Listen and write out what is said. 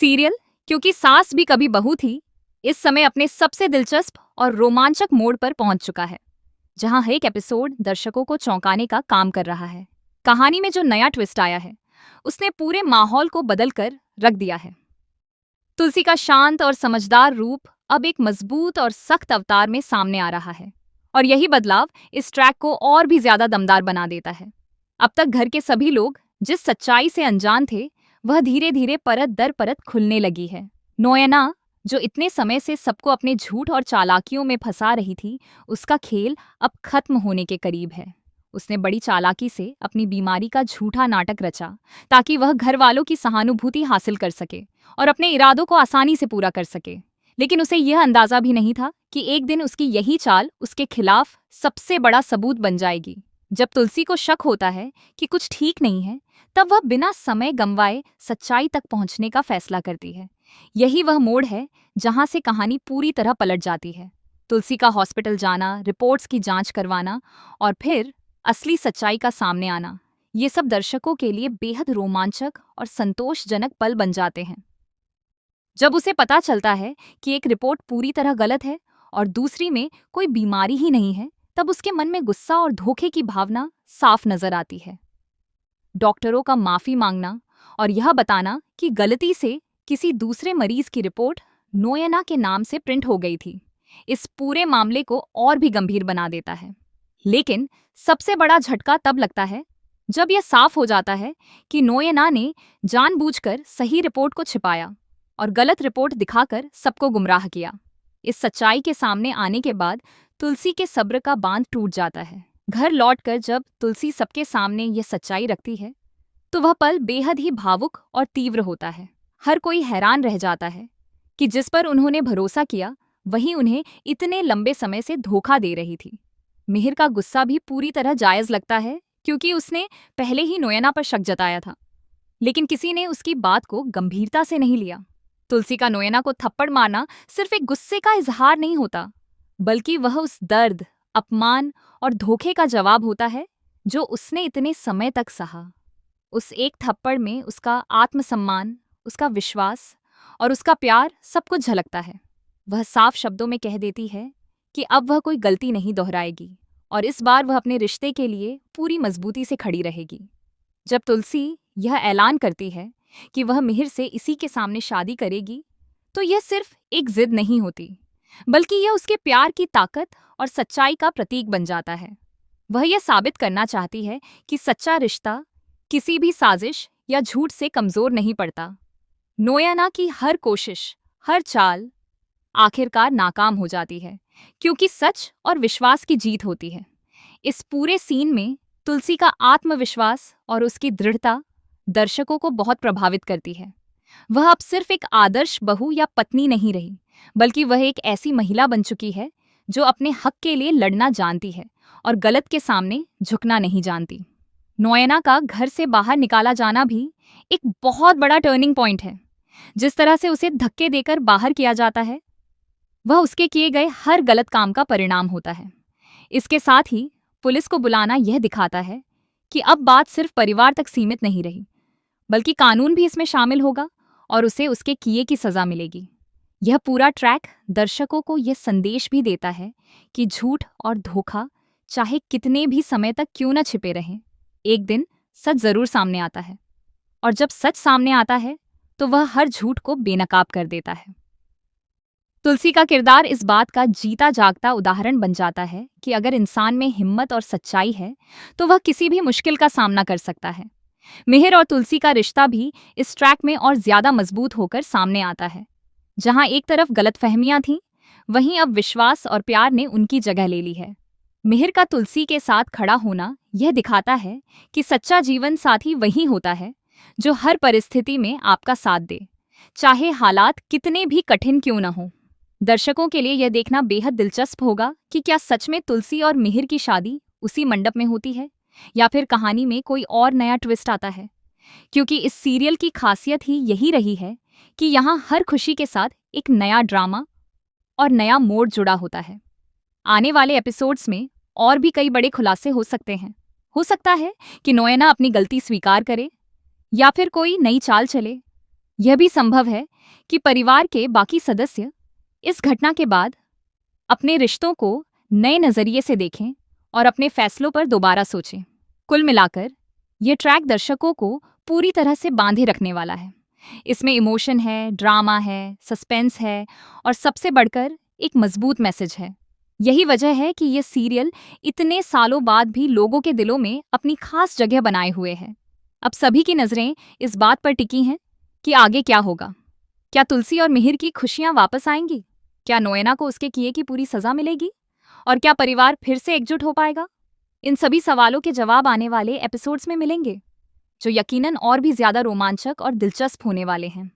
Serial क्योंकि सास भी कभी बहू थी इस समय अपने सबसे दिलचस्प और रोमांचक मोड़ पर पहुंच चुका है, जहां हर एक एपिसोड दर्शकों को चौंकाने का काम कर रहा है। कहानी में जो नया ट्विस्ट आया है उसने पूरे माहौल को बदल कर रख दिया है। तुलसी का शांत और समझदार रूप अब एक मजबूत और सख्त अवतार में सामने आ रहा है, और यही बदलाव इस ट्रैक को और भी ज्यादा दमदार बना देता है। अब तक घर के सभी लोग जिस सच्चाई से अनजान थे, वह धीरे धीरे परत दर परत खुलने लगी है। नोयना, जो इतने समय से सबको अपने झूठ और चालाकियों में फंसा रही थी, उसका खेल अब खत्म होने के करीब है। उसने बड़ी चालाकी से अपनी बीमारी का झूठा नाटक रचा ताकि वह घर वालों की सहानुभूति हासिल कर सके और अपने इरादों को आसानी से पूरा कर सके। लेकिन उसे यह अंदाजा भी नहीं था कि एक दिन उसकी यही चाल उसके खिलाफ सबसे बड़ा सबूत बन जाएगी। जब तुलसी को शक होता है कि कुछ ठीक नहीं है, तब वह बिना समय गंवाए सच्चाई तक पहुंचने का फैसला करती है। यही वह मोड़ है जहां से कहानी पूरी तरह पलट जाती है। तुलसी का हॉस्पिटल जाना, रिपोर्ट्स की जांच करवाना और फिर असली सच्चाई का सामने आना, ये सब दर्शकों के लिए बेहद रोमांचक और संतोषजनक पल बन जाते हैं। जब उसे पता चलता है कि एक रिपोर्ट पूरी तरह गलत है और दूसरी में कोई बीमारी ही नहीं है, तब उसके मन में गुस्सा और धोखे की भावना साफ नजर आती है। डॉक्टरों का माफी मांगना और यह बताना कि गलती से किसी दूसरे मरीज की रिपोर्ट नोयना के नाम से प्रिंट हो गई थी, इस पूरे मामले को और भी गंभीर बना देता है। लेकिन सबसे बड़ा झटका तब लगता है जब यह साफ हो जाता है कि नोयना ने जानबूझकर सही रिपोर्ट को छिपाया और गलत रिपोर्ट दिखाकर सबको गुमराह किया। इस सच्चाई के सामने आने के बाद तुलसी के सब्र का बांध टूट जाता है। घर लौटकर जब तुलसी सबके सामने यह सच्चाई रखती है, तो वह पल बेहद ही भावुक और तीव्र होता है। हर कोई हैरान रह जाता है कि जिस पर उन्होंने भरोसा किया, वही उन्हें इतने लंबे समय से धोखा दे रही थी। मिहिर का गुस्सा भी पूरी तरह जायज लगता है, क्योंकि उसने पहले ही नोयना पर शक जताया था, लेकिन किसी ने उसकी बात को गंभीरता से नहीं लिया। तुलसी का नोयना को थप्पड़ मारना सिर्फ एक गुस्से का इजहार नहीं होता, बल्कि वह उस दर्द, अपमान और धोखे का जवाब होता है जो उसने इतने समय तक सहा। उस एक थप्पड़ में उसका आत्मसम्मान, उसका विश्वास और उसका प्यार सब कुछ झलकता है। वह साफ शब्दों में कह देती है कि अब वह कोई गलती नहीं दोहराएगी और इस बार वह अपने रिश्ते के लिए पूरी मजबूती से खड़ी रहेगी। जब तुलसी यह ऐलान करती है कि वह मिहिर से इसी के सामने शादी करेगी, तो यह सिर्फ एक जिद नहीं होती, बल्कि यह उसके प्यार की ताकत और सच्चाई का प्रतीक बन जाता है। वह यह साबित करना चाहती है कि सच्चा रिश्ता किसी भी साजिश या झूठ से कमजोर नहीं पड़ता। नोयना की हर कोशिश, हर चाल आखिरकार नाकाम हो जाती है, क्योंकि सच और विश्वास की जीत होती है। इस पूरे सीन में तुलसी का आत्मविश्वास और उसकी दृढ़ता दर्शकों को बहुत प्रभावित करती है। वह अब सिर्फ एक आदर्श बहू या पत्नी नहीं रही, बल्कि वह एक ऐसी महिला बन चुकी है जो अपने हक के लिए लड़ना जानती है और गलत के सामने झुकना नहीं जानती। नोयना का घर से बाहर निकाला जाना भी एक बहुत बड़ा टर्निंग पॉइंट है। जिस तरह से उसे धक्के देकर बाहर किया जाता है, वह उसके किए गए हर गलत काम का परिणाम होता है। इसके साथ ही पुलिस को बुलाना यह दिखाता है कि अब बात सिर्फ परिवार तक सीमित नहीं रही, बल्कि कानून भी इसमें शामिल होगा और उसे उसके किए की सजा मिलेगी। यह पूरा ट्रैक दर्शकों को यह संदेश भी देता है कि झूठ और धोखा चाहे कितने भी समय तक क्यों न छिपे रहें, एक दिन सच जरूर सामने आता है, और जब सच सामने आता है तो वह हर झूठ को बेनकाब कर देता है। तुलसी का किरदार इस बात का जीता जागता उदाहरण बन जाता है कि अगर इंसान में हिम्मत और सच्चाई है, तो वह किसी भी मुश्किल का सामना कर सकता है। मिहिर और तुलसी का रिश्ता भी इस ट्रैक में और ज्यादा मजबूत होकर सामने आता है। जहां एक तरफ गलतफहमियां थीं, वहीं अब विश्वास और प्यार ने उनकी जगह ले ली है। मिहिर का तुलसी के साथ खड़ा होना यह दिखाता है कि सच्चा जीवन साथी वही होता है जो हर परिस्थिति में आपका साथ दे, चाहे हालात कितने भी कठिन क्यों न हो। दर्शकों के लिए यह देखना बेहद दिलचस्प होगा कि क्या सच में तुलसी और मिहिर की शादी उसी मंडप में होती है, या फिर कहानी में कोई और नया ट्विस्ट आता है। क्योंकि इस सीरियल की खासियत ही यही रही है कि यहाँ हर खुशी के साथ एक नया ड्रामा और नया मोड़ जुड़ा होता है। आने वाले एपिसोड्स में और भी कई बड़े खुलासे हो सकते हैं। हो सकता है कि नोयना अपनी गलती स्वीकार करे, या फिर कोई नई चाल चले, यह भी संभव है कि परिवार के बाकी सदस्य इस घटना के बाद अपने रिश्तों को नए नजरिए से देखें और अपने फैसलों पर दोबारा सोचें। कुल मिलाकर यह ट्रैक दर्शकों को पूरी तरह से बांधे रखने वाला है। इसमें इमोशन है, ड्रामा है, सस्पेंस है और सबसे बढ़कर एक मजबूत मैसेज है। यही वजह है कि यह सीरियल इतने सालों बाद भी लोगों के दिलों में अपनी खास जगह बनाए हुए है। अब सभी की नजरें इस बात पर टिकी हैं कि आगे क्या होगा। क्या तुलसी और मिहिर की खुशियां वापस आएंगी? क्या नोएना को उसके किए की पूरी सजा मिलेगी? और क्या परिवार फिर से एकजुट हो पाएगा? इन सभी सवालों के जवाब आने वाले एपिसोड्स में मिलेंगे, जो यकीनन और भी ज्यादा रोमांचक और दिलचस्प होने वाले हैं।